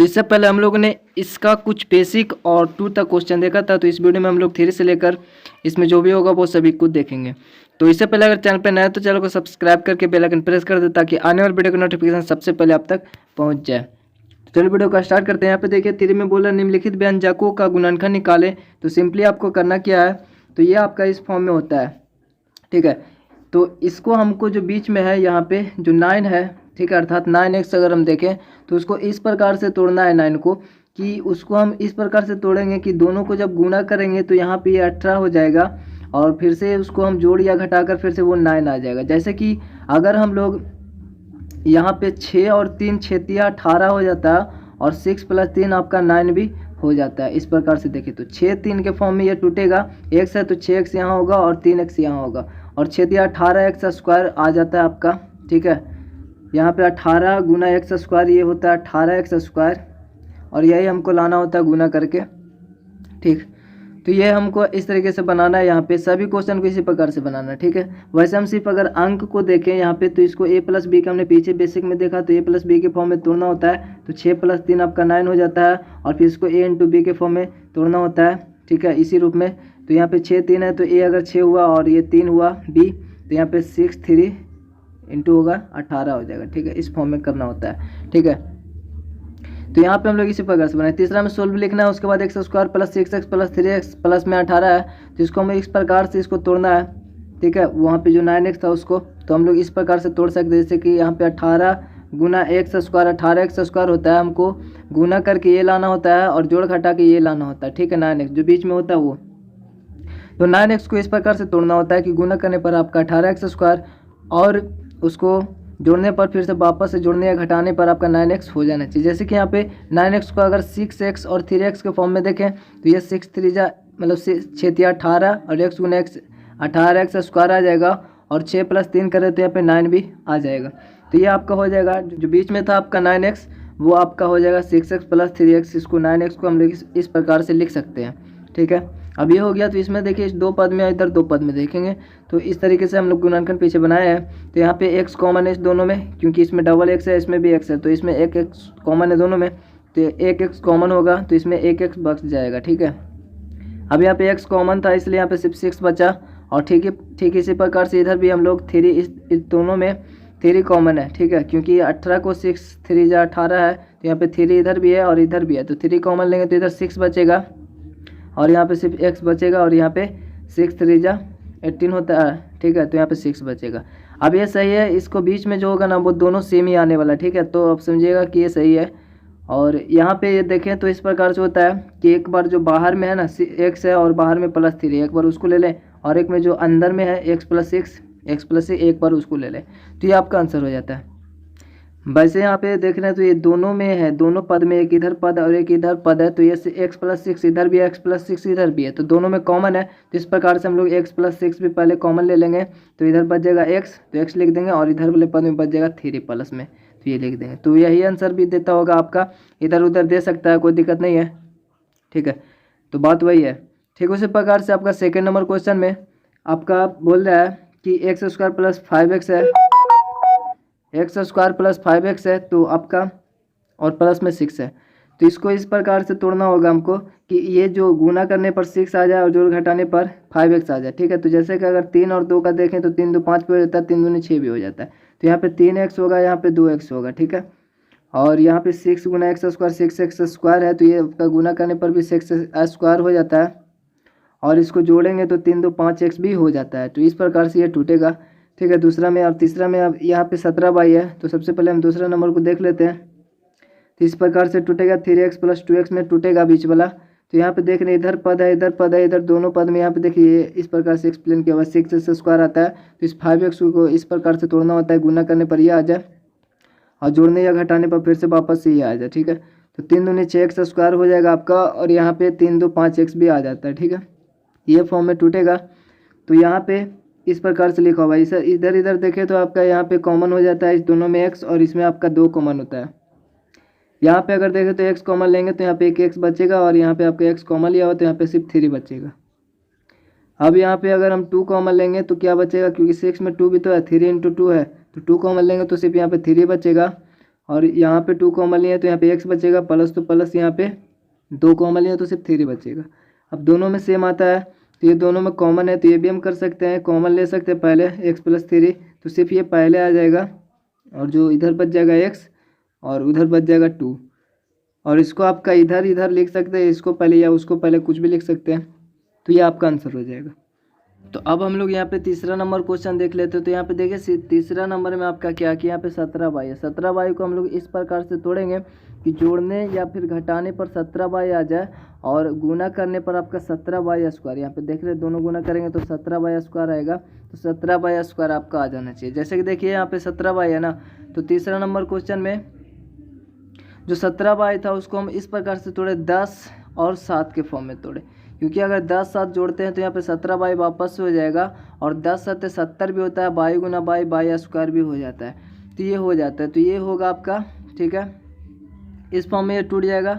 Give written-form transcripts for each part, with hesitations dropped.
तो इससे पहले हम लोगों ने इसका कुछ बेसिक और 2 तक क्वेश्चन देखा था। तो इस वीडियो में हम लोग 3 से लेकर इसमें जो भी होगा वो सभी कुछ देखेंगे। तो इससे पहले अगर चैनल पर नया है तो चैनल को सब्सक्राइब करके बेल आइकन प्रेस कर दे ताकि आने वाले वीडियो का नोटिफिकेशन सबसे पहले आप तक पहुँच जाए। तो चलो वीडियो का स्टार्ट करते हैं। यहाँ पे देखिए 3 में बोला निम्नलिखित व्यंजकों का गुणनखंड निकालें। तो सिंपली आपको करना क्या है, तो ये आपका इस फॉर्म में होता है, ठीक है। तो इसको हमको जो बीच में है यहाँ पे जो 9 है, ठीक है, अर्थात 9x अगर हम देखें तो उसको इस प्रकार से तोड़ना है 9 को, कि उसको हम इस प्रकार से तोड़ेंगे कि दोनों को जब गुना करेंगे तो यहाँ पे ये 18 हो जाएगा और फिर से उसको हम जोड़ या घटाकर फिर से वो 9 आ जाएगा। जैसे कि अगर हम लोग यहाँ पे 6 और 3 छेतिया 18 हो जाता है और 6 + 3 आपका 9 भी हो जाता है। इस प्रकार से देखिए तो 6 3 के फॉर्म में ये टूटेगा, x है तो 6x यहाँ होगा और 3x यहाँ होगा और छेतिया 18x² आ जाता है आपका, ठीक है। यहाँ पे 18 गुना x² ये होता है 18x² और यही हमको लाना होता है गुना करके, ठीक। तो ये हमको इस तरीके से बनाना है। यहाँ पे सभी क्वेश्चन को इसी प्रकार से बनाना है, ठीक है। वैसे हम सिर्फ अगर अंक को देखें यहाँ पे तो इसको a + b का हमने पीछे बेसिक में देखा तो a + b के फॉर्म में तोड़ना होता है। तो 6 + 3 आपका 9 हो जाता है और फिर इसको a × b के फॉर्म में तोड़ना होता है, ठीक है, इसी रूप में। तो यहाँ पे 6 3 है तो a अगर 6 हुआ और ये 3 हुआ b, तो यहाँ पे 6 3 इंटू होगा 18 हो जाएगा, ठीक है। इस फॉर्म में करना होता है, ठीक है। तो यहाँ पे हम लोग इसी प्रकार से बनाए। तीसरा में सोल्व लिखना है, उसके बाद x² + 6x + 3x प्लस में 18 है तो इसको हमें इस प्रकार से इसको तोड़ना है, ठीक है। वहाँ पे जो 9x था उसको तो हम लोग इस प्रकार से तोड़ सकते हैं, जैसे कि यहाँ पे 18 गुना x² 18x² होता है, हमको गुना करके ये लाना होता है और जोड़ घटा के ये लाना होता है, ठीक है। 9x जो बीच में होता है वो, तो 9x को इस प्रकार से तोड़ना होता है कि गुना करने पर आपका 18x² और उसको जोड़ने पर फिर से वापस से जोड़ने या घटाने पर आपका 9x हो जाना चाहिए। जैसे कि यहाँ पे 9x को अगर 6x और 3x के फॉर्म में देखें तो ये 6 3 जा मतलब 6 18 और x गुना x 18x² आ जाएगा और 6 + 3 करें तो यहाँ पे 9 भी आ जाएगा। तो ये आपका हो जाएगा, जो बीच में था आपका 9x वो आपका हो जाएगा 6x + 3x। इसको 9x को हम लोग इस प्रकार से लिख सकते हैं, ठीक है। अब ये हो गया। तो इसमें देखिए इस 2 पद में इधर 2 पद में देखेंगे तो इस तरीके से हम लोग गुणनखंड पीछे बनाया है। तो यहाँ पे x कॉमन है इस दोनों में, क्योंकि इसमें डबल x है इसमें भी x है, तो इसमें एक x कॉमन है दोनों में, तो एक x कॉमन होगा तो इसमें एक x बच जाएगा, ठीक है। अब यहाँ पे x कॉमन था इसलिए यहाँ पे सिर्फ 6 बचा और ठीक इसी प्रकार से इधर भी हम लोग 3 इस दोनों में 3 कॉमन है, ठीक है, क्योंकि 18 को 6 3 जा 18 है तो यहाँ पे 3 इधर भी है और इधर भी है, तो 3 कॉमन लेंगे तो इधर 6 बचेगा और यहाँ पे सिर्फ x बचेगा और यहाँ पे 6 3 जा 18 होता है, ठीक है। तो यहाँ पे 6 बचेगा। अब ये सही है, इसको बीच में जो होगा ना वो दोनों सेम ही आने वाला, ठीक है। तो अब समझिएगा कि ये सही है। और यहाँ पे ये देखें तो इस प्रकार से होता है कि एक बार जो बाहर में है ना x है और बाहर में +3 एक बार उसको ले लें और एक में जो अंदर में है x + 6 एक बार उसको ले लें, तो ये आपका आंसर हो जाता है। वैसे यहाँ पे देख रहे हैं तो ये दोनों में है, दोनों पद में एक इधर पद और एक इधर पद है, तो ये x + 6 इधर भी है x + 6 इधर भी है, तो दोनों में कॉमन है। तो इस प्रकार से हम लोग x + 6 भी पहले कॉमन ले लेंगे तो इधर बच जाएगा x, तो x लिख देंगे और इधर वाले पद में बच जाएगा 3 प्लस में, तो ये लिख देंगे। तो यही आंसर भी देता होगा आपका, इधर उधर दे सकता है, कोई दिक्कत नहीं है, ठीक है। तो बात वही है, ठीक। उसी प्रकार से आपका सेकेंड नंबर क्वेश्चन में आपका बोल रहा है कि x² + 5x है, x² + 5x है तो आपका और प्लस में 6 है, तो इसको इस प्रकार से तोड़ना होगा हमको कि ये जो गुना करने पर 6 आ जाए और जोड़ घटाने पर 5x आ जाए, ठीक है। तो जैसे कि अगर 3 और 2 का देखें तो 3 2 5 भी हो जाता है, 3 दूनी 6 भी हो जाता है, तो यहाँ पे 3x होगा, यहाँ पे 2x होगा, ठीक है। और यहाँ पे 6 गुना x² 6x² है तो ये आपका गुना करने पर भी 6x² हो जाता है और इसको जोड़ेंगे तो 3 2 5x भी हो जाता है, तो इस प्रकार से ये टूटेगा, ठीक है। दूसरा में अब तीसरा में अब यहाँ पे 17y है, तो सबसे पहले हम दूसरा नंबर को देख लेते हैं। तो इस प्रकार से टूटेगा 3x + 2x में टूटेगा बीच वाला। तो यहाँ पे देख रहे इधर पद है इधर पद है, इधर दोनों पद में यहाँ पे देखिए इस प्रकार से एक्सप्लेन किया हुआ 6x² आता है, तो इस 5x को इस प्रकार से तोड़ना होता है, गुना करने पर यह आ जाए और जोड़ने या घटाने पर फिर से वापस से ये आ जाए, ठीक है। तो 3 दूनी 6x² हो जाएगा आपका और यहाँ पे 3 2 5x भी आ जाता है, ठीक है, ये फॉर्म में टूटेगा। तो यहाँ पे इस प्रकार से लिखा हुआ है, इधर इधर देखें तो आपका यहाँ पे कॉमन हो जाता है इस दोनों में x और इसमें आपका 2 कॉमन होता है। यहाँ पे अगर देखें तो x कॉमन लेंगे तो यहाँ पे एक x बचेगा और यहाँ पे आपका x कॉमन लिया हो तो यहाँ पे सिर्फ 3 बचेगा। अब यहाँ पे अगर हम 2 कॉमन लेंगे तो क्या बचेगा, क्योंकि 6 में 2 भी तो है, 3 × 2 है, तो 2 कॉमन लेंगे तो सिर्फ यहाँ पे 3 बचेगा और यहाँ पे 2 कॉमन लिए तो यहाँ पे x बचेगा, प्लस तो प्लस यहाँ पे 2 कॉमन लिए तो सिर्फ 3 बचेगा। अब दोनों में सेम आता है तो ये दोनों में कॉमन है तो ये भी हम कर सकते हैं, कॉमन ले सकते हैं पहले x + 3 तो सिर्फ ये पहले आ जाएगा और जो इधर बच जाएगा x और उधर बच जाएगा 2। और इसको आपका इधर इधर लिख सकते हैं, इसको पहले या उसको पहले, कुछ भी लिख सकते हैं, तो ये आपका आंसर हो जाएगा। तो अब हम लोग यहाँ पे तीसरा नंबर क्वेश्चन देख लेते हैं। तो यहाँ पे देखिए तीसरा नंबर में आपका क्या कि यहाँ पे 17y है। 17y को हम लोग इस प्रकार से तोड़ेंगे कि जोड़ने या फिर घटाने पर 17y आ जाए और गुना करने पर आपका 17y²। यहाँ पे देख रहे हैं दोनों गुना करेंगे तो 17y² आएगा, तो 17y² आपका आ जाना चाहिए। जैसे कि देखिए यहाँ पे 17y है ना, तो तीसरा नंबर क्वेश्चन में जो 17y था उसको हम इस प्रकार से तोड़े, 10 और 7 के फॉर्म में तोड़े, क्योंकि अगर 10 7 जोड़ते हैं तो यहाँ पे 17y वापस हो जाएगा और 10 7 70 भी होता है, y गुना y² भी हो जाता है, तो ये हो जाता है, तो ये होगा आपका, ठीक है, इस फॉर्म में ये टूट जाएगा।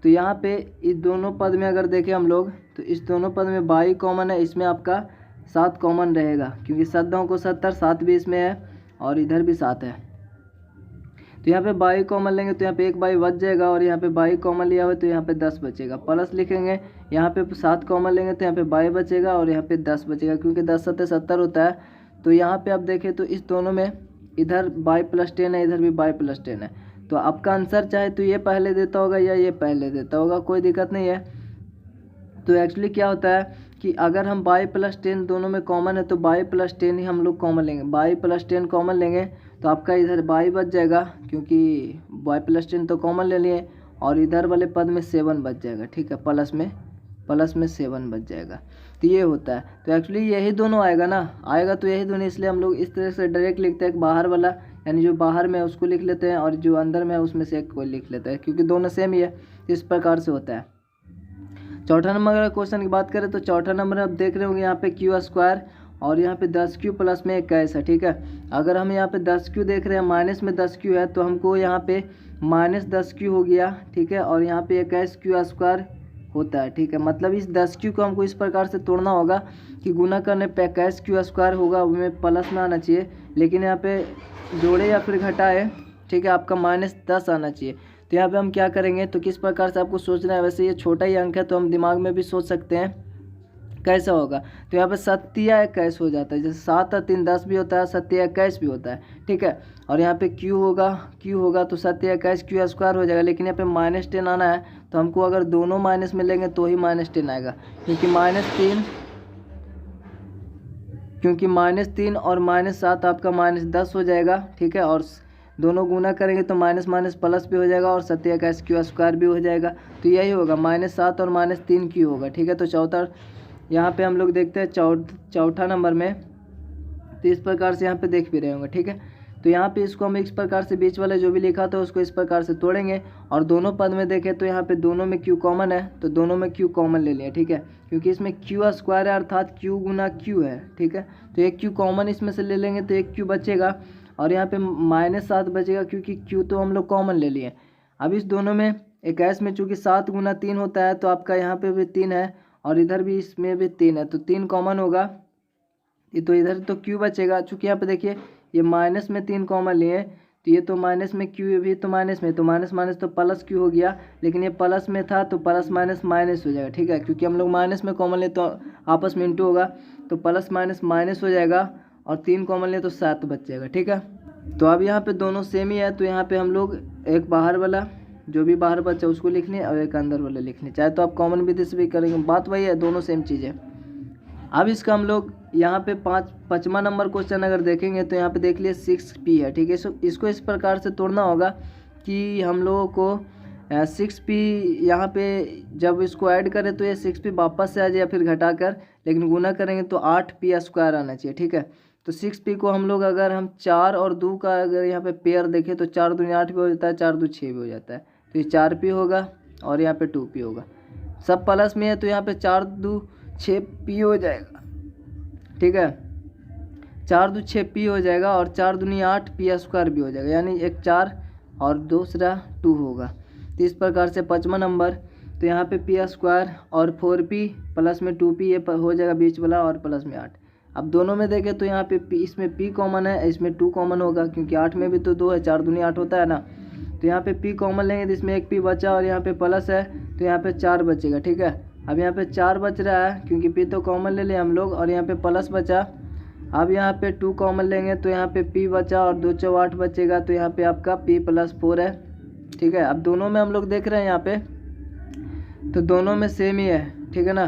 तो यहाँ पे इस दोनों पद में अगर देखें हम लोग तो इस दोनों पद में y कॉमन है, इसमें आपका 7 कॉमन रहेगा, क्योंकि 7 9 को 70, 7 भी इसमें है और इधर भी 7 है। तो यहाँ पे y कॉमन लेंगे तो यहाँ पे 1 y बच जाएगा और यहाँ पे y कॉमन लिया हुआ तो यहाँ पे 10 बचेगा, प्लस लिखेंगे, यहाँ पे 7 कॉमन लेंगे तो यहाँ पे y बचेगा और यहाँ पे 10 बचेगा, क्योंकि 10 7 70 होता है। तो यहाँ पे आप देखें तो इस दोनों में इधर y + 10 है, इधर भी y + 10 है, तो आपका आंसर चाहे तो ये पहले देता होगा या ये पहले देता होगा, कोई दिक्कत नहीं है। तो एक्चुअली क्या होता है कि अगर हम y + 10 दोनों में कॉमन है तो y + 10 ही हम लोग कॉमन लेंगे, y + 10 कॉमन लेंगे तो आपका इधर y बच जाएगा, क्योंकि y + 10 तो कॉमन ले लिए, और इधर वाले पद में 7 बच जाएगा, ठीक है, प्लस में 7 बच जाएगा। तो ये होता है, तो एक्चुअली यही दोनों आएगा ना, आएगा तो यही दोनों, इसलिए हम लोग इस तरह से डायरेक्ट लिखते हैं, बाहर वाला यानी जो बाहर में है उसको लिख लेते हैं और जो अंदर में है उसमें से एक कोई लिख लेते हैं, क्योंकि दोनों सेम ही है, इस प्रकार से होता है। चौथा नंबर अगर क्वेश्चन की बात करें तो चौथा नंबर आप देख रहे होंगे यहाँ पे q² और यहाँ पे 10q प्लस में 21 है, ठीक है। अगर हम यहाँ पे 10q देख रहे हैं, माइनस में 10q है तो हमको यहाँ पे -10q हो गया, ठीक है, और यहाँ पे 21q² होता है, ठीक है। मतलब इस 10q को हमको इस प्रकार से तोड़ना होगा कि गुना करने पे 21q² होगा, उसमें प्लस में आना चाहिए, लेकिन यहाँ पे जोड़े या फिर घटाए, ठीक है, आपका -10 आना चाहिए। तो यहाँ पे हम क्या करेंगे, तो किस प्रकार से आपको सोचना है, वैसे ये छोटा ही अंक है तो हम दिमाग में भी सोच सकते हैं कैसा होगा। तो यहाँ पे 7 या 21 हो जाता है, जैसे 7 और 3 10 भी होता है, 7 या 21 भी होता है, ठीक है। और यहाँ पे q होगा तो 7 या 21 q² हो जाएगा, लेकिन यहाँ पे -10 आना है तो हमको अगर दोनों माइनस में लेंगे तो ही -10 आएगा, क्योंकि -3 और -7 आपका -10 हो जाएगा, ठीक है, और दोनों गुना करेंगे तो माइनस प्लस भी हो जाएगा और 7 या 21 q² भी हो जाएगा। तो यही होगा, -7 और -3 q होगा, ठीक है। तो चौथा यहाँ पे हम लोग देखते हैं चौथा नंबर में, तो इस प्रकार से यहाँ पे देख भी रहे होंगे, ठीक है। तो यहाँ पे इसको हम इस प्रकार से बीच वाले जो भी लिखा था उसको इस प्रकार से तोड़ेंगे, और दोनों पद में देखें तो यहाँ पे दोनों में q कॉमन है तो दोनों में q कॉमन ले लिया, ठीक है, क्योंकि इसमें q² है अर्थात q गुना q है, ठीक है। तो एक q कॉमन इसमें से ले लेंगे तो एक q बचेगा और यहाँ पे -7 बचेगा, क्योंकि q तो हम लोग कॉमन ले लिए। अब इस दोनों में 21 में चूँकि 7 गुना 3 होता है तो आपका यहाँ पे भी 3 है और इधर भी इसमें भी 3 है, तो 3 कॉमन होगा, तो इधर तो q बचेगा। चूँकि यहाँ पे देखिए ये माइनस में 3 कॉमन लिए तो ये तो माइनस में q भी तो माइनस में, तो माइनस तो प्लस q हो गया, लेकिन ये प्लस में था तो प्लस माइनस हो जाएगा, ठीक है, क्योंकि हम लोग माइनस में कॉमन ले तो आपस में इंटू होगा, तो प्लस माइनस हो जाएगा और 3 कॉमन ले तो 7 बच जाएगा, ठीक है। तो अब यहाँ पे दोनों सेम ही है, तो यहाँ पे हम लोग एक बाहर वाला जो भी बाहर बचा उसको लिखने और एक अंदर वाला लिखने, चाहे तो आप कॉमन विधि से भी करेंगे, बात वही है, दोनों सेम चीज़ है। अब इसका हम लोग यहाँ पे पाँचवा नंबर क्वेश्चन अगर देखेंगे तो यहाँ पे देख लिए 6p है, ठीक है। इसको इस प्रकार से तोड़ना होगा कि हम लोगों को 6p यहाँ पे जब इसको ऐड करें तो ये 6p वापस से आ जाए या फिर घटा कर, लेकिन गुना करेंगे तो 8p² आना चाहिए, ठीक है। तो 6p को हम लोग अगर हम 4 और 2 का अगर यहाँ पे पेयर देखें तो 4 दूनी 8 भी हो जाता है, 4 2 6 भी हो जाता है, तो ये 4p होगा और यहाँ पे 2p होगा, सब प्लस में है तो यहाँ पे 4 2 6p हो जाएगा, ठीक है, 4 2 6p हो जाएगा और 4 दूनी 8p² भी हो जाएगा, यानी एक 4 और दूसरा 2 होगा। तो इस प्रकार से 5वां नंबर, तो यहाँ पे p² और 4p प्लस में 2p ये हो जाएगा बीच वाला और प्लस में 8। अब दोनों में देखें तो यहाँ पे इसमें p कॉमन है, इसमें 2 कॉमन होगा, क्योंकि 8 में भी तो 2 है, 4 दूनी 8 होता है ना, तो यहाँ पे p कॉमन लेंगे तो इसमें एक p बचा और यहाँ पे प्लस है तो यहाँ पे 4 बचेगा। ठीक है, अब यहाँ पे 4 बच रहा है क्योंकि p तो कॉमन ले लिया हम लोग और यहाँ पे प्लस बचा। अब यहाँ पे 2 कॉमन लेंगे तो यहाँ पे p बचा और 2 चौ 8 बचेगा तो यहाँ पे आपका p + 4 है। ठीक है, अब दोनों में हम लोग देख रहे हैं यहाँ पे तो दोनों में सेम ही है। ठीक है ना,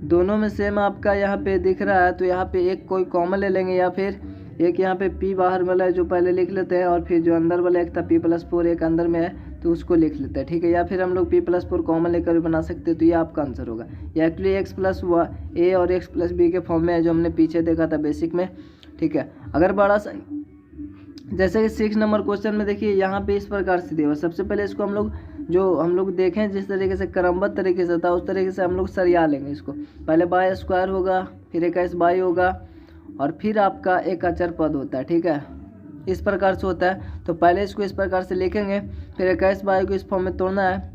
दोनों में सेम आपका यहाँ पे दिख रहा है तो यहाँ पे एक कोई कॉमन ले लेंगे या फिर एक यहाँ पे p बाहर वाला है जो पहले लिख लेते हैं और फिर जो अंदर वाला एक था p + 4 एक अंदर में है तो उसको लिख लेते हैं। ठीक है, या फिर हम लोग p + 4 कॉमन लेकर भी बना सकते हैं तो ये आपका आंसर होगा। ये एक्चुअली x + a और x + b के फॉर्म में है जो हमने पीछे देखा था बेसिक में। ठीक है, अगर बड़ा सा जैसे कि 6 नंबर क्वेश्चन में देखिए यहाँ पे इस प्रकार से दिया हुआ। सबसे पहले इसको हम लोग देखें जिस तरीके से क्रमबद्ध तरीके से था उस तरीके से हम लोग सरिया लेंगे इसको। पहले y² होगा, फिर एक y होगा और फिर आपका एक अचर पद होता है। ठीक है, इस प्रकार से होता है। तो पहले इसको इस प्रकार से लिखेंगे, फिर 21y को इस फॉर्म में तोड़ना है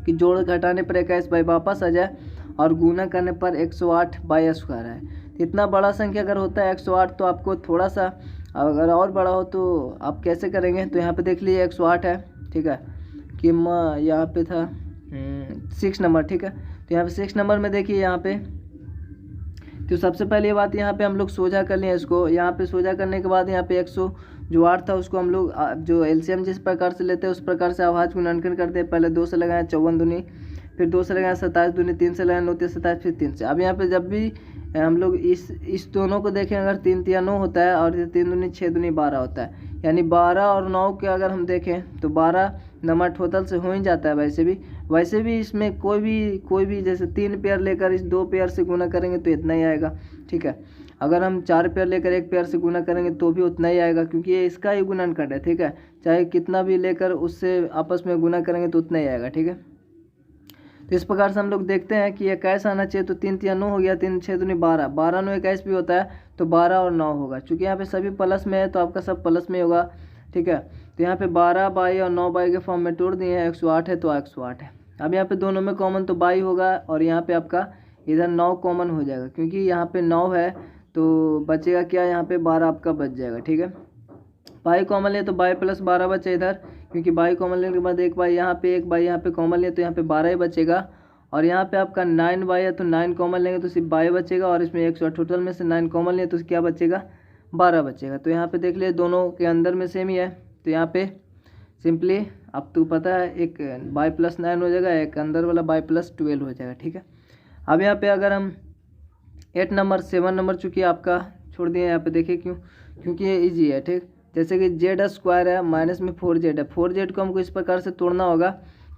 कि जोड़ घटाने पर 21y वापस आ जाए और गुना करने पर 108y² है। इतना बड़ा संख्या अगर होता है 108 तो आपको थोड़ा सा अगर और बड़ा हो तो आप कैसे करेंगे, तो यहाँ पे देख लीजिए 108 है। ठीक है, कि यहाँ पे था 6 नंबर। ठीक है, तो यहाँ पे 6 नंबर में देखिए यहाँ पे तो सबसे पहले बात यहाँ पे हम लोग सोझा कर लिए इसको। यहाँ पे सोझा करने के बाद यहाँ पे 108 था उसको हम लोग जो एलसीएम जिस प्रकार से लेते हैं उस प्रकार से अभाज्य गुणनखंड करते हैं। पहले 2 से लगाए 54 दूनी, फिर 2 से लगाए 27 दूनी, 3 से लगाए 9 3 27, फिर 3 से। अब यहाँ पे जब भी हम लोग इस दोनों को देखें अगर 3 3 9 होता है और 3 दूनी 6 दूनी 12 होता है, यानी 12 और 9 के अगर हम देखें तो 12 नंबर टोटल से हो ही जाता है। वैसे भी इसमें कोई भी जैसे 3 पेयर लेकर इस 2 पेयर से गुना करेंगे तो इतना ही आएगा। ठीक है, अगर हम 4 पेयर लेकर 1 पेयर से गुना करेंगे तो भी उतना ही आएगा क्योंकि ये इसका ही गुणनखंड है। ठीक है, चाहे कितना भी लेकर उससे आपस में गुना करेंगे तो उतना ही आएगा। ठीक है, तो इस प्रकार से हम लोग देखते हैं कि 21 आना चाहिए तो 3 3 9 हो गया, 3 6 दूनी 12, 12 9 21 भी होता है तो 12 और 9 होगा। चूँकि यहाँ पे सभी प्लस में है तो आपका सब प्लस में होगा। ठीक है, तो यहाँ पे 12 बाई और 9 बाई के फॉर्म में तोड़ दिए हैं, 108 है तो 108 है। अब यहाँ पे दोनों में कॉमन तो बाई होगा और यहाँ पे आपका इधर 9 कॉमन हो जाएगा क्योंकि यहाँ पे 9 है तो बचेगा क्या, यहाँ पे 12 आपका बच जाएगा। ठीक है, बाई कॉमन ले तो बाई + 12 बचे इधर क्योंकि बाई कॉमन लेने के बाद एक बाई यहाँ पे एक बाई यहाँ पे कॉमन ले तो यहाँ पे 12 ही बचेगा। और यहाँ पे आपका 9 बाई है तो 9 कॉमन लेंगे तो सिर्फ बाई बचेगा और इसमें 108 टोटल में से 9 कॉमन ले तो क्या बचेगा, 12 बचेगा। तो यहाँ पे देख लिए दोनों के अंदर में सेम ही है तो यहाँ पे सिंपली अब तो पता है एक बाई + 9 हो जाएगा, एक अंदर वाला बाई + 12 हो जाएगा। ठीक है, अब यहाँ पे अगर हम 8 नंबर 7 नंबर चूँकि आपका छोड़ दिए यहाँ पे देखिए क्योंकि ये ईजी है। ठीक, जैसे कि z² है माइनस में 4z है, 4z को हमको इस प्रकार से तोड़ना होगा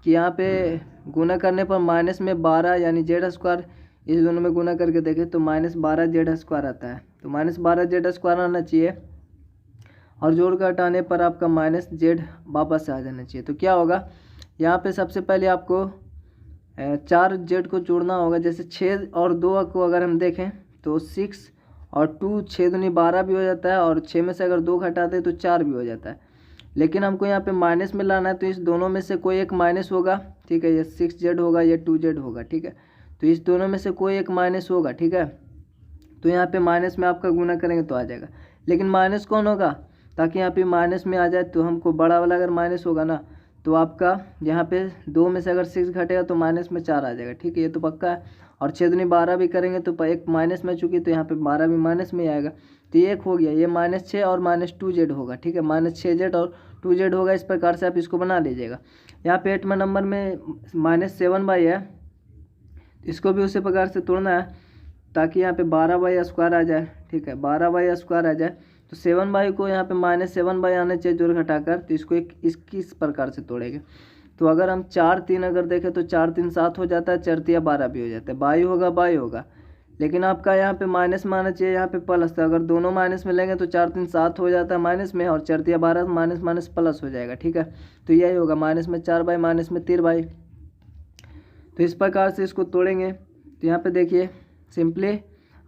कि यहाँ पे गुना करने पर माइनस में 12 यानी z² इस दोनों में गुना करके देखें तो -12z² आता है। तो -12z² आना चाहिए और जोड़ का हटाने पर आपका -z वापस आ जाना चाहिए। तो क्या होगा, यहाँ पे सबसे पहले आपको 4z को जोड़ना होगा। जैसे 6 और 2 को अगर हम देखें तो 6 और 2 6 दूनी 12 भी हो जाता है और 6 में से अगर 2 घटाते हैं तो 4 भी हो जाता है। लेकिन हमको यहाँ पे माइनस में लाना है तो इस दोनों में से कोई एक माइनस होगा। ठीक है, ये 6z होगा, ये 2z होगा। ठीक है, तो इस दोनों में से कोई एक माइनस होगा। ठीक है, तो यहाँ पे माइनस में आपका गुना करेंगे तो आ जाएगा। लेकिन माइनस कौन होगा, ताकि यहाँ पे माइनस में आ जाए तो हमको बड़ा वाला अगर माइनस होगा ना तो आपका यहाँ पे 2 में से अगर 6 घटेगा तो माइनस में 4 आ जाएगा। ठीक है, ये तो पक्का है। और 6 दूनी 12 भी करेंगे तो एक माइनस में चूँकि तो यहाँ पे 12 भी माइनस में आएगा। तो ये एक हो गया, ये -6 और -2z होगा। ठीक है, -6z और 2z होगा। इस प्रकार से आप इसको बना लीजिएगा। यहाँ पे 8 नंबर में -7y है, इसको भी उसी प्रकार से तोड़ना है ताकि यहाँ पे 12y² आ जाए। ठीक है, 12y² आ जाए तो 7y को यहाँ पे -7y आने चाहिए जोड़ घटाकर, तो इसको इस प्रकार से तोड़ेंगे। तो अगर हम 4 3 अगर देखें तो 4 3 7 हो जाता है, 4 3 12 भी हो जाता है, बाई होगा। लेकिन आपका यहाँ पे माइनस में आना चाहिए, यहाँ पे प्लस था। अगर दोनों माइनस में लेंगे तो 4 3 7 हो जाता है माइनस में और 4 3 12 माइनस प्लस हो जाएगा। ठीक है, तो यही होगा -4y -3y। तो इस प्रकार से इसको तोड़ेंगे। तो यहाँ पे देखिए सिंपली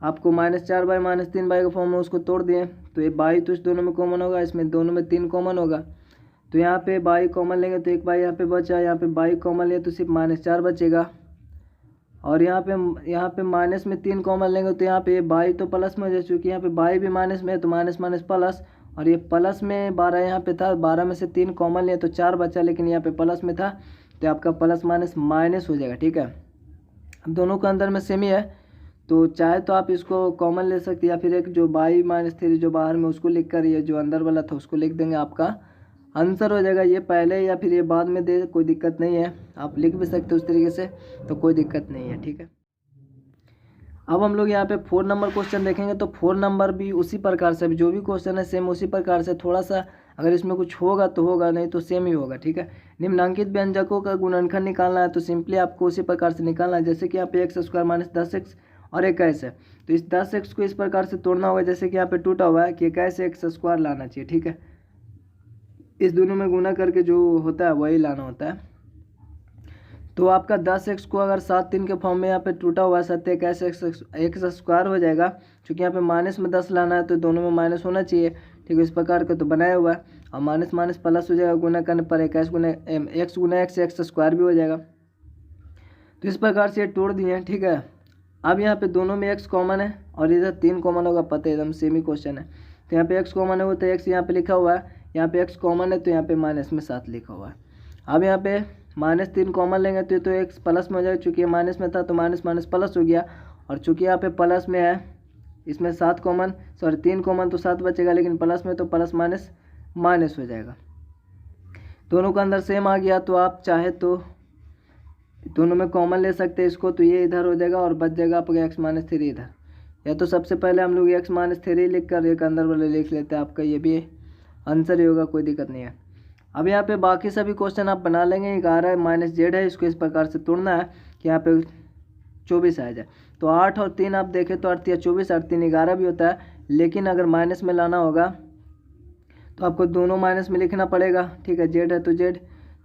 आपको -4y -3y के फॉर्म में उसको तोड़ दिए तो ये बाई तो इस दोनों में कॉमन होगा, इसमें दोनों में 3 कॉमन होगा। तो यहाँ पे बाई कॉमन लेंगे तो एक बाई यहाँ पे बचा, यहाँ पे बाई कॉमन ले तो सिर्फ -4 बचेगा। और यहाँ पे माइनस में 3 कॉमन लेंगे तो यहाँ पे बाई तो प्लस में हो जाए, चूँकि यहाँ पे बाई भी माइनस में है तो माइनस प्लस और ये प्लस में 12 यहाँ पे था, 12 में से 3 कॉमन लिया तो 4 बचा, लेकिन यहाँ पे प्लस में था तो आपका प्लस माइनस माइनस हो जाएगा। ठीक है, अब दोनों के अंदर में सेम ही है, तो चाहे तो आप इसको कॉमन ले सकते हैं या फिर एक जो बाई माइनस 3 जो बाहर में उसको लिख कर ये जो अंदर वाला था उसको लिख देंगे, आपका आंसर हो जाएगा। ये पहले या फिर ये बाद में दे कोई दिक्कत नहीं है, आप लिख भी सकते हो उस तरीके से, तो कोई दिक्कत नहीं है। ठीक है, अब हम लोग यहाँ पे 4 नंबर क्वेश्चन देखेंगे। तो 4 नंबर भी उसी प्रकार से, जो भी क्वेश्चन है सेम उसी प्रकार से, थोड़ा सा अगर इसमें कुछ होगा तो होगा, नहीं तो सेम ही होगा। ठीक है, निम्नांकित व्यंजकों का गुणनखंड निकालना है, तो सिंपली आपको उसी प्रकार से निकालना है। जैसे कि यहाँ पे एक्स स्क्वायर माइनस 10x और 21 है, तो इस 10x को इस प्रकार से तोड़ना होगा, जैसे कि यहाँ पे टूटा हुआ है कि 21 एक्स स्क्वायर लाना चाहिए। ठीक है, इस दोनों में गुना करके जो होता है वही लाना होता है। तो आपका 10x को अगर 7 3 के फॉर्म में यहाँ पे टूटा हुआ है 7 एक्स स्क्वायर हो जाएगा, क्योंकि यहाँ पे माइनस में 10 लाना है तो दोनों में माइनस होना चाहिए। ठीक है, इस प्रकार का तो बनाया हुआ है, और माइनस माइनस प्लस हो जाएगा, गुना करने पर 21 गुना एक्स स्क्वायर भी हो जाएगा। तो इस प्रकार से ये तोड़ दिए हैं। ठीक है, अब यहाँ पे दोनों में x कॉमन है और इधर 3 कॉमन होगा, पता है एकदम सेम ही क्वेश्चन है। तो यहाँ पे x कॉमन है तो x यहाँ पे लिखा हुआ है, यहाँ पे x कॉमन है तो यहाँ पे माइनस में 7 लिखा हुआ है। अब यहाँ पे -3 कॉमन लेंगे तो x प्लस में हो जाएगा, चूँकि माइनस में था तो माइनस माइनस प्लस हो गया, और चूँकि यहाँ पे प्लस में है इसमें 7 कॉमन, सॉरी 3 कॉमन तो 7 बचेगा, लेकिन प्लस में तो प्लस माइनस माइनस हो जाएगा। दोनों का अंदर सेम आ गया, तो आप चाहे तो दोनों में कॉमन ले सकते हैं इसको, तो ये इधर हो जाएगा और बच जाएगा आपका x-3 इधर। या तो सबसे पहले हम लोग x-3 लिख कर एक अंदर वाले लिख लेते हैं, आपका ये भी आंसर ही होगा, कोई दिक्कत नहीं है। अब यहाँ पे बाकी सभी क्वेश्चन आप बना लेंगे। 11 माइनस जेड है, इसको इस प्रकार से तोड़ना है कि यहाँ पे 24 आ जाए। तो 8 और 3 आप देखें तो 8 या 24, 8 3 11 भी होता है, लेकिन अगर माइनस में लाना होगा तो आपको दोनों माइनस में लिखना पड़ेगा। ठीक है, जेड है तो जेड,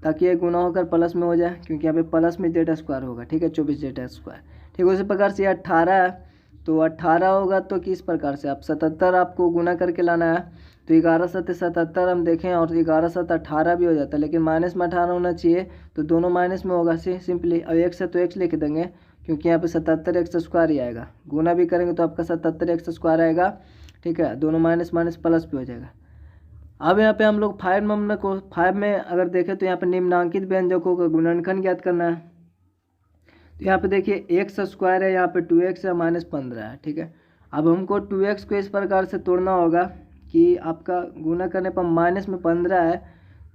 ताकि ये गुना होकर प्लस में हो जाए, क्योंकि यहाँ पे प्लस में जेड स्क्वायर होगा। ठीक है, 24 जेड स्क्वायर। ठीक है, उसी प्रकार से 18 है, तो 18 होगा तो किस प्रकार से आप 77 आपको गुना करके लाना है, तो 11 7 77 हम देखें, और 11 7 18 भी हो जाता है, लेकिन माइनस में 18 होना चाहिए, तो दोनों माइनस में होगा सिंपली। और x है तो x लिख देंगे, क्योंकि यहाँ पे 77 एक्स स्क्वायर ही आएगा, गुना भी करेंगे तो आपका 77 एक्स स्क्वायर आएगा। ठीक है, दोनों माइनस माइनस प्लस भी हो जाएगा। अब यहाँ पे हम लोग 5 में अगर देखें तो यहाँ पे निम्नांकित व्यंजकों का गुणनखंड ज्ञात करना है। तो यहाँ पे देखिए एक्स स्क्वायर है, यहाँ पे 2x है, -15 है। ठीक है, अब हमको 2x को इस प्रकार से तोड़ना होगा कि आपका गुना करने पर माइनस में 15 है,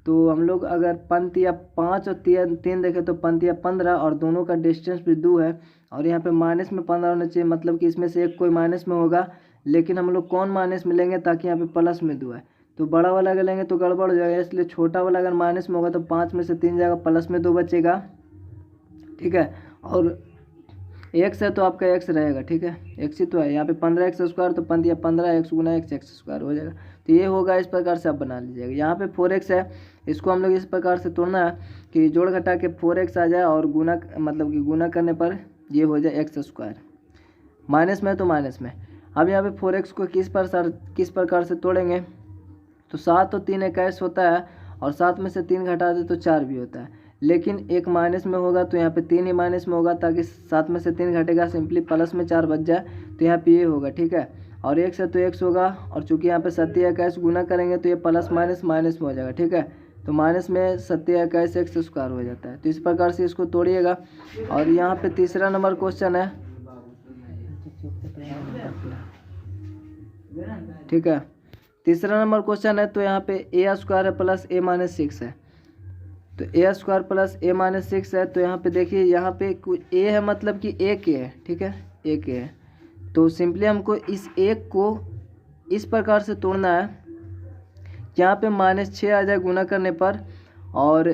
तो हम लोग अगर पंत या 5 और 3 देखें तो पंत या 15, और दोनों का डिस्टेंस भी 2 है, और यहाँ पे माइनस में 15 होना चाहिए, मतलब कि इसमें से एक कोई माइनस में होगा, लेकिन हम लोग कौन माइनस में लेंगे, ताकि यहाँ पे प्लस में 2 है, तो बड़ा वाला अगर लेंगे तो गड़बड़ हो जाएगा, इसलिए छोटा वाला अगर माइनस में होगा तो 5 में से 3 जाएगा, प्लस में 2 बचेगा। ठीक है, और x है तो आपका x रहेगा। ठीक है, x ही तो है, यहाँ पे 15 एक्स स्क्वायर, तो 15 एक्स गुना एक्स स्क्वायर हो जाएगा, तो ये होगा। इस प्रकार से आप बना लीजिएगा। यहाँ पे 4x है, इसको हम लोग इस प्रकार से तोड़ना है कि जोड़ घटा के 4x आ जाए, और गुना मतलब कि गुना करने पर ये हो जाए एक्स स्क्वायर, माइनस में तो माइनस में। अब यहाँ पे 4x को किस प्रकार से तोड़ेंगे, तो 7 और 3 21 होता है, और 7 में से 3 घटा दे तो 4 भी होता है, लेकिन एक माइनस में होगा तो यहाँ पे 3 ही माइनस में होगा, ताकि 7 में से 3 घटेगा, सिंपली प्लस में 4 बच जाए, तो यहाँ पे ये होगा। ठीक है, और x है तो x होगा, और चूंकि यहाँ पे 7 21 गुना करेंगे तो ये प्लस माइनस माइनस में हो जाएगा। ठीक है, तो माइनस में 7 21 एक्स स्क्वायर हो जाता है। तो इस प्रकार से इसको तोड़िएगा। और यहाँ पे तीसरा नंबर क्वेश्चन है। ठीक है, तीसरा नंबर क्वेश्चन है, तो यहाँ पे a स्क्वायर है प्लस a-6 है, तो a स्क्वायर प्लस a-6 है। तो यहाँ पे देखिए, यहाँ पे a है मतलब कि एक है। ठीक है, एक है, तो सिंपली हमको इस एक को इस प्रकार से तोड़ना है, यहाँ पे -6 आ जाए गुना करने पर, और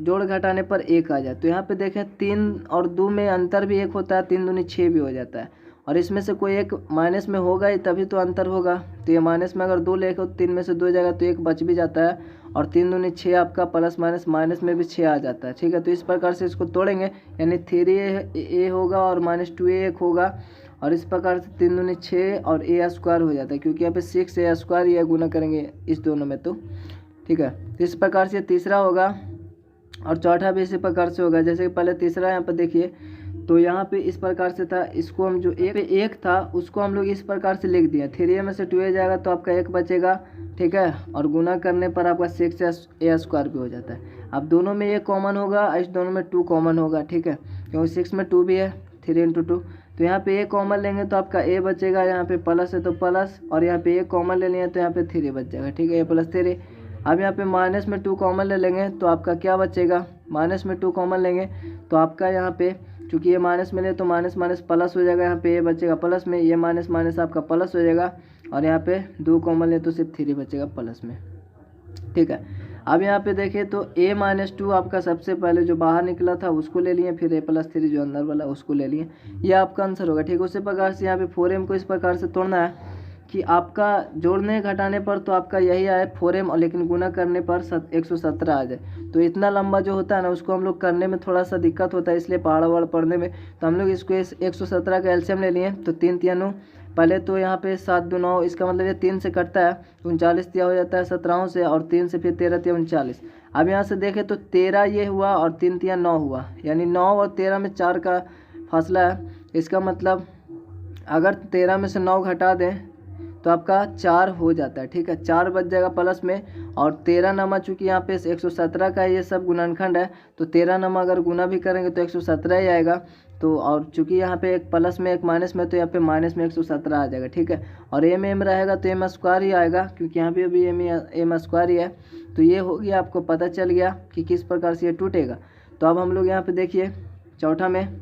जोड़ घटाने पर 1 आ जाए। तो यहाँ पे देखें 3 और 2 में अंतर भी 1 होता है, 3 दूनी 6 भी हो जाता है, और इसमें से कोई एक माइनस में होगा ही, तभी तो अंतर होगा। तो ये माइनस में अगर 2 लेके 3 में से 2 जाएगा तो 1 बच भी जाता है, और 3 दूनी 6 आपका प्लस माइनस में भी 6 आ जाता है। ठीक है, तो इस प्रकार से इसको तोड़ेंगे, यानी 3a होगा और -2a 1 होगा, और इस प्रकार से 3 दूनी 6 और a स्क्वायर हो जाता है, क्योंकि यहाँ पे 6a स्क्वायर ये गुना करेंगे इस दोनों में। तो ठीक है, तो इस प्रकार से तीसरा होगा, और चौथा भी इसी प्रकार से होगा। जैसे कि पहले तीसरा यहाँ पर देखिए, तो यहाँ पे इस प्रकार से था, इसको हम जो एक था उसको हम लोग इस प्रकार से लिख दिए, 3a में से 2a जाएगा तो आपका 1 बचेगा, ठीक है। और गुना करने पर आपका 6a² भी हो जाता है। अब दोनों में ये कॉमन होगा, इस दोनों में 2 कॉमन होगा, ठीक है, क्योंकि 6 में 2 भी है, 3 × 2। तो यहाँ पे a कॉमन लेंगे तो आपका a बचेगा, यहाँ पे प्लस है तो प्लस, और यहाँ पे a कॉमन ले लिए तो यहाँ पे 3 बच जाएगा, ठीक है, a + 3। अब यहाँ पे माइनस में 2 कॉमन ले लेंगे तो आपका क्या बचेगा, माइनस में 2 कॉमन लेंगे तो आपका यहाँ पे चूँकि ये माइनस में ले तो माइनस माइनस प्लस हो जाएगा, यहाँ पे a बचेगा प्लस में, ये माइनस माइनस आपका प्लस हो जाएगा, और यहाँ पे 2 कॉमन ले तो सिर्फ 3 बचेगा प्लस में, ठीक है। अब यहाँ पे देखिए तो a - 2 आपका सबसे पहले जो बाहर निकला था उसको ले लिए, फिर a + 3 जो अंदर वाला उसको ले लिए, ये आपका आंसर होगा, ठीक है। उसी प्रकार से यहाँ पे 4m को इस प्रकार से तोड़ना है कि आपका जोड़ने घटाने पर तो आपका यही आए 4m, और लेकिन गुना करने पर 117 आ जाए। तो इतना लंबा जो होता है ना उसको हम लोग करने में थोड़ा सा दिक्कत होता है, इसलिए पहाड़ वहाड़ पढ़ने में, तो हम लोग इसको 117 का एलसीएम ले लिए। तो 3 × 9, पहले तो यहाँ पे 7 × 2 = 9, इसका मतलब ये 3 से कटता है, 39 तिया हो जाता है 17 से, और 3 से फिर 13 तिया 39। अब यहाँ से देखें तो 13 ये हुआ और 3 तिया 9 हुआ, यानी 9 और 13 में 4 का फासला है। इसका मतलब अगर 13 में से 9 घटा दें तो आपका 4 हो जाता है, ठीक है, 4 बच जाएगा प्लस में। और 13 नमा चूँकि यहाँ पे 117 का ये सब गुणनखंड है, तो 13 नमा अगर गुना भी करेंगे तो 117 ही आएगा। तो और चूँकि यहाँ पे एक प्लस में एक माइनस में, तो यहाँ पे माइनस में 117 आ जाएगा, ठीक है। और m रहेगा तो m² ही आएगा, क्योंकि यहाँ पे अभी m² ही है। तो ये हो गया, आपको पता चल गया कि किस प्रकार से ये टूटेगा। तो अब हम लोग यहाँ पे देखिए चौथा में,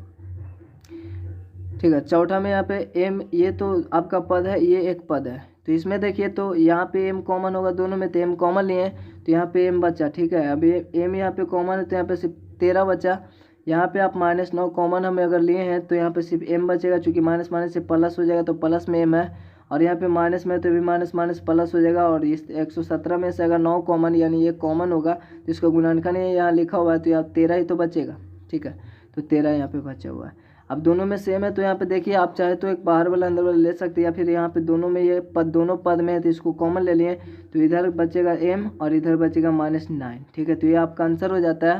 ठीक है, चौथा में यहाँ पे m, ये तो आपका पद है, ये एक पद है, तो इसमें देखिए तो यहाँ पे m कॉमन होगा दोनों में, तो m कॉमन लिए तो यहाँ पे m बचा, ठीक है। अभी m यहाँ पे कॉमन है तो यहाँ पे सिर्फ 13 बचा। यहाँ पे आप -9 कॉमन हमें अगर लिए हैं तो यहाँ पे सिर्फ m बचेगा, चूँकि माइनस माइनस से प्लस हो जाएगा तो प्लस में m है, और यहाँ पे माइनस में तो भी माइनस माइनस प्लस हो जाएगा। और इस 117 में से अगर 9 कॉमन यानी ये कॉमन होगा तो इसका गुणनखंड यहाँ लिखा हुआ है, तो यहाँ 13 ही तो बचेगा, ठीक है। तो 13 यहाँ पे बचा हुआ है। अब दोनों में सेम है तो यहाँ पे देखिए आप चाहे तो एक बाहर वाला अंदर वाला ले सकते हैं, या फिर यहाँ पे दोनों में ये पद दोनों पद में है तो इसको कॉमन ले लिए, तो इधर बचेगा m और इधर बचेगा -9, ठीक है। तो ये आपका आंसर हो जाता है,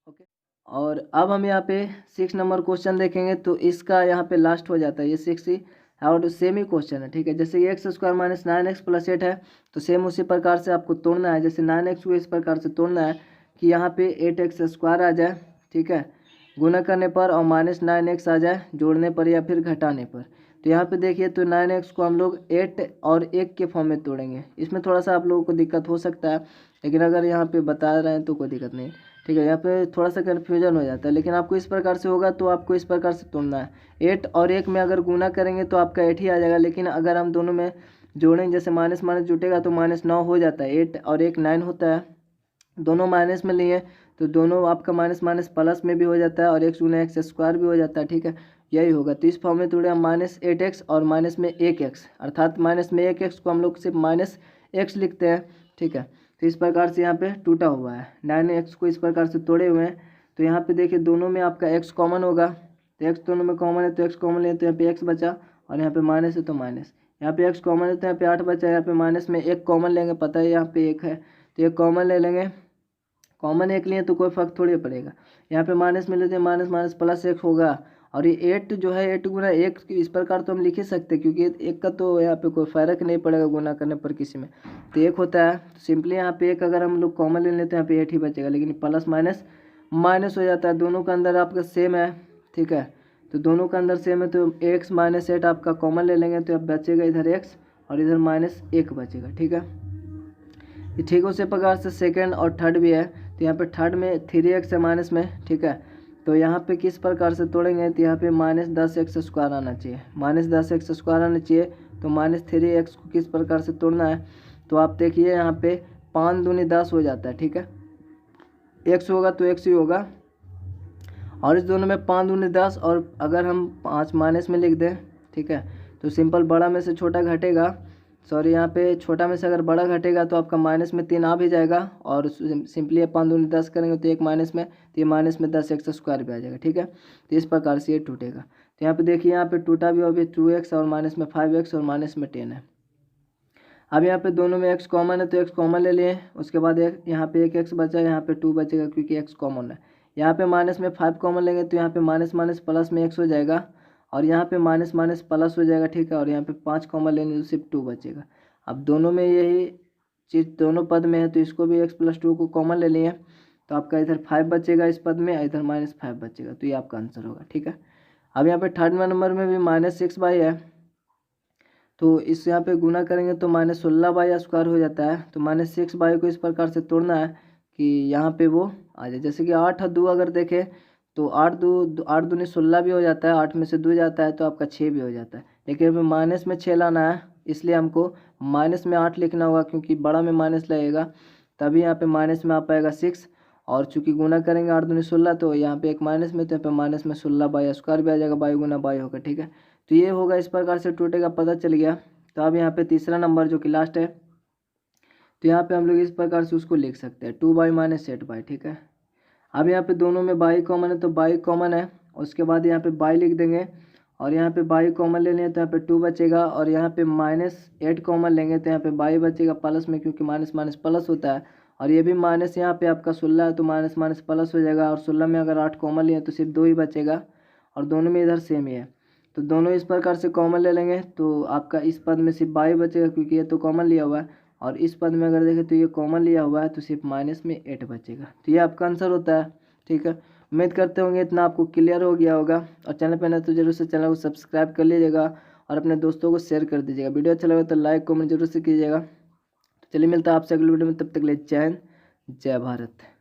ओके। और अब हम यहाँ पे 6 नंबर क्वेश्चन देखेंगे, तो इसका यहाँ पे लास्ट हो जाता है, ये 6 ही और सेम ही क्वेश्चन है, ठीक है। जैसे कि x² - 9x + 8 है, तो सेम उसी प्रकार से आपको तोड़ना है। जैसे 9x को इस प्रकार से तोड़ना है कि यहाँ पे 8x² आ जाए, ठीक है, गुना करने पर, और -9x आ जाए जोड़ने पर या फिर घटाने पर। तो यहाँ पे देखिए तो 9x को हम लोग 8 और 1 के फॉर्म में तोड़ेंगे। इसमें थोड़ा सा आप लोगों को दिक्कत हो सकता है, लेकिन अगर यहाँ पे बता रहे हैं तो कोई दिक्कत नहीं, ठीक है। यहाँ पे थोड़ा सा कन्फ्यूजन हो जाता है, लेकिन आपको इस प्रकार से होगा तो आपको इस प्रकार से तोड़ना है। 8 और 1 में अगर गुना करेंगे तो आपका 8 ही आ जाएगा, लेकिन अगर हम दोनों में जोड़ेंगे, जैसे माइनस माइनस जुटेगा तो -9 हो जाता है, 8 और 1 9 होता है, दोनों माइनस में लिए तो दोनों आपका माइनस माइनस प्लस में भी हो जाता है, और x × x² भी हो जाता है, ठीक है, यही होगा। तो इस फॉर्म में तोड़े हम -8x और माइनस में 1x, अर्थात माइनस में 1x को हम लोग सिर्फ -x लिखते हैं, ठीक है। तो इस प्रकार से यहाँ पे टूटा हुआ है, 9x को इस प्रकार से तोड़े हुए हैं। तो यहाँ पे देखिए दोनों में आपका x कॉमन होगा, तो x दोनों में कॉमन है तो x कॉमन लें तो यहाँ पे x बचा, और यहाँ पे माइनस है तो माइनस, यहाँ पे x कॉमन है तो यहाँ पे 8 बचा, यहाँ पे माइनस में 1 कॉमन लेंगे, पता है यहाँ पे 1 है तो 1 कॉमन ले लेंगे, कॉमन 1 लिए तो कोई फर्क थोड़ी पड़ेगा। यहाँ पे माइनस में लेते हैं, माइनस माइनस प्लस 1 होगा, और ये 8 जो है 8 × 1 इस प्रकार तो हम लिख ही सकते हैं, क्योंकि 1 का तो यहाँ पे कोई फ़र्क नहीं पड़ेगा गुना करने पर किसी में, तो 1 होता है। तो सिंपली यहाँ पे 1 अगर हम लोग कॉमन ले लेते हैं यहाँ पे 8 ही बचेगा, लेकिन प्लस माइनस माइनस हो जाता है, दोनों का अंदर आपका सेम है, ठीक है। तो दोनों का अंदर सेम है तो x - 8 आपका कॉमन ले लेंगे, तो अब बचेगा इधर x और इधर -1 बचेगा, ठीक है। ठीक है, उसी प्रकार से सेकेंड और थर्ड भी है, तो यहाँ पे थर्ड में 3x है माइनस में, ठीक है। तो यहाँ पे किस प्रकार से तोड़ेंगे, तो यहाँ पे -10x² आना चाहिए, -10x² आना चाहिए। तो -3x को किस प्रकार से तोड़ना है, तो आप देखिए यहाँ पे 5 दूनी 10 हो जाता है, ठीक है, x होगा तो x ही होगा, और इस दोनों में 5 दूनी 10, और अगर हम 5 माइनस में लिख दें, ठीक है, तो सिंपल बड़ा में से छोटा घटेगा, सॉरी यहाँ पे छोटा में से अगर बड़ा घटेगा तो आपका माइनस में 3 आ भी जाएगा, और सिंपली 5 दूनी 10 करेंगे तो 1 माइनस में, तो ये माइनस में 10x² भी आ जाएगा, ठीक है। तो इस प्रकार से ये टूटेगा। तो यहाँ पे देखिए यहाँ पे टूटा भी अभी 2x और माइनस में 5x और माइनस में 10 है। अब यहाँ पे दोनों में x कॉमन है तो x कॉमन ले लिए, उसके बाद एक यहाँ पे 1x बचा, यहाँ पे 2 बचेगा क्योंकि x कॉमन है। यहाँ पे माइनस में 5 कॉमन लेंगे तो यहाँ पे माइनस माइनस प्लस में x हो जाएगा, और यहाँ पे माइनस माइनस प्लस हो जाएगा, ठीक है। और यहाँ पे 5 कॉमन लेंगे तो सिर्फ 2 बचेगा। अब दोनों में यही चीज़ दोनों पद में है तो इसको भी x+2 को कॉमन ले लिए, तो आपका इधर 5 बचेगा इस पद में, इधर -5 बचेगा, तो ये आपका आंसर होगा, ठीक है। अब यहाँ पे थर्ड नंबर में भी -6 है, तो इस यहाँ पे गुना करेंगे तो -16 हो जाता है। तो -6 को इस प्रकार से तोड़ना है कि यहाँ पे वो आ जाए। जैसे कि 8 और 2 अगर देखें तो 8 दूनी 16 भी हो जाता है, 8 में से 2 जाता है तो आपका 6 भी हो जाता है। लेकिन हमें माइनस में 6 लाना है, इसलिए हमको माइनस में 8 लिखना होगा, क्योंकि बड़ा में माइनस लगेगा तभी यहाँ पे माइनस में आ पाएगा 6। और चूंकि गुना करेंगे 8 दूनी 16, तो यहाँ पे एक माइनस में, तो यहाँ पे माइनस में 16 भी आ जाएगा, बाई गुना बाई होगा, ठीक है। तो ये होगा, इस प्रकार से टूटेगा, पता चल गया। तो अब यहाँ पे तीसरा नंबर जो कि लास्ट है, तो यहाँ पे हम लोग इस प्रकार से उसको लिख सकते हैं 2y - 8y, ठीक है। अब यहाँ पे दोनों में बाई कॉमन है तो बाई कॉमन है, उसके बाद यहाँ पे बाई लिख देंगे, और यहाँ पे बाई कॉमन ले लें तो यहाँ पे 2 बचेगा, और यहाँ पे -8 कॉमन लेंगे तो यहाँ पे बाई बचेगा प्लस में, क्योंकि माइनस माइनस प्लस होता है। और ये भी माइनस, यहाँ पे आपका 16 है तो माइनस माइनस प्लस हो जाएगा, और 16 में अगर 8 कॉमन लिए तो सिर्फ 2 ही बचेगा, और दोनों में इधर सेम ही है। तो दोनों इस प्रकार से कॉमन ले लेंगे तो आपका इस पद में सिर्फ बाई बचेगा, क्योंकि ये तो कॉमन लिया हुआ है, और इस पद में अगर देखें तो ये कॉमन लिया हुआ है, तो सिर्फ -8 बचेगा। तो ये आपका आंसर होता है, ठीक है। उम्मीद करते होंगे इतना आपको क्लियर हो गया होगा, और चैनल पर ना तो जरूर से चैनल को सब्सक्राइब कर लीजिएगा और अपने दोस्तों को शेयर कर दीजिएगा। वीडियो अच्छा लगे तो लाइक कमेंट जरूर से कीजिएगा। तो चलिए मिलता है आपसे अगले वीडियो में, तब तक के लिए जय हिंद, जय भारत।